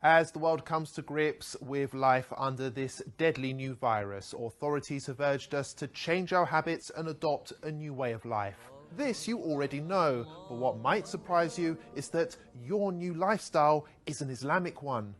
As the world comes to grips with life under this deadly new virus, authorities have urged us to change our habits and adopt a new way of life. This you already know, but what might surprise you is that your new lifestyle is an Islamic one.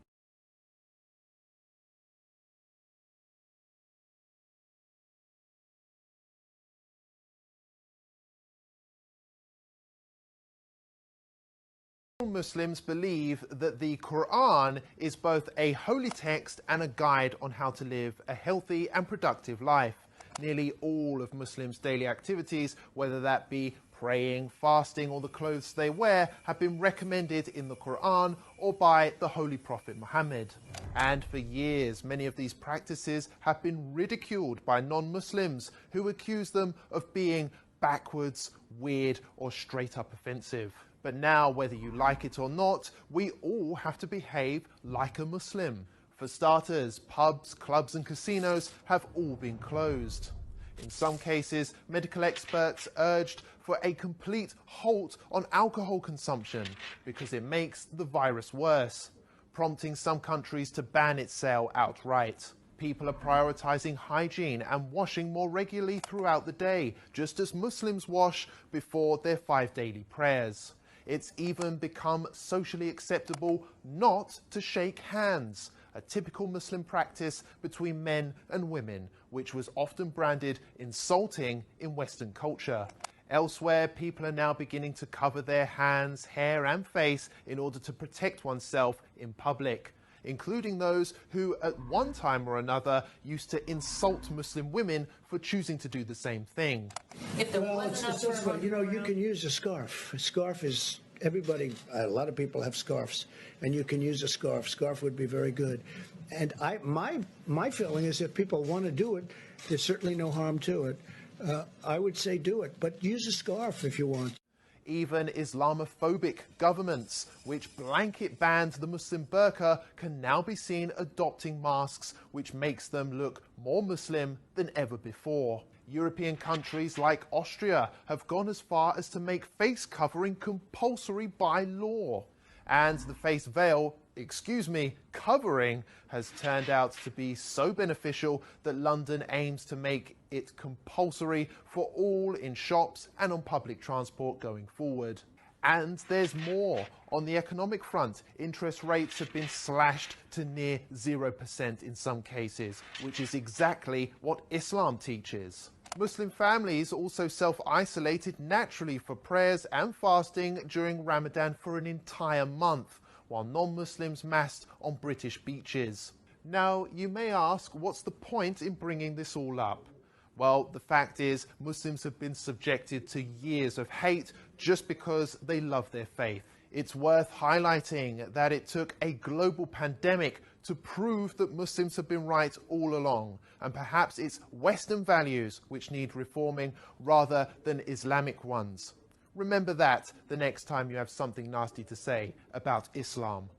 Muslims believe that the Quran is both a holy text and a guide on how to live a healthy and productive life. Nearly all of Muslims' daily activities, whether that be praying, fasting, or the clothes they wear, have been recommended in the Quran or by the Holy Prophet Muhammad. And for years, many of these practices have been ridiculed by non-Muslims who accuse them of being backwards, weird, or straight up offensive. But now, whether you like it or not, we all have to behave like a Muslim. For starters, pubs, clubs and casinos have all been closed. In some cases, medical experts urged for a complete halt on alcohol consumption because it makes the virus worse, prompting some countries to ban its sale outright. People are prioritizing hygiene and washing more regularly throughout the day, just as Muslims wash before their 5 daily prayers. It's even become socially acceptable not to shake hands, a typical Muslim practice between men and women, which was often branded insulting in Western culture. Elsewhere, people are now beginning to cover their hands, hair and face in order to protect oneself in public, including those who at one time or another used to insult Muslim women for choosing to do the same thing. Well, it's this way. You know, you can use a scarf. A scarf is, everybody, a lot of people have scarves, and you can use a scarf. Scarf would be very good. And my feeling is if people want to do it, there's certainly no harm to it. I would say do it, but use a scarf if you want. Even Islamophobic governments, which blanket banned the Muslim burqa, can now be seen adopting masks, which makes them look more Muslim than ever before. European countries like Austria have gone as far as to make face covering compulsory by law. And the face veil, covering, has turned out to be so beneficial that London aims to make it compulsory for all in shops and on public transport going forward. And there's more. On the economic front, interest rates have been slashed to near 0% in some cases, which is exactly what Islam teaches. Muslim families also self-isolated naturally for prayers and fasting during Ramadan for an entire month, while non-Muslims massed on British beaches. Now, you may ask, what's the point in bringing this all up? Well, the fact is, Muslims have been subjected to years of hate just because they love their faith. It's worth highlighting that it took a global pandemic to prove that Muslims have been right all along, and perhaps it's Western values which need reforming rather than Islamic ones. Remember that the next time you have something nasty to say about Islam.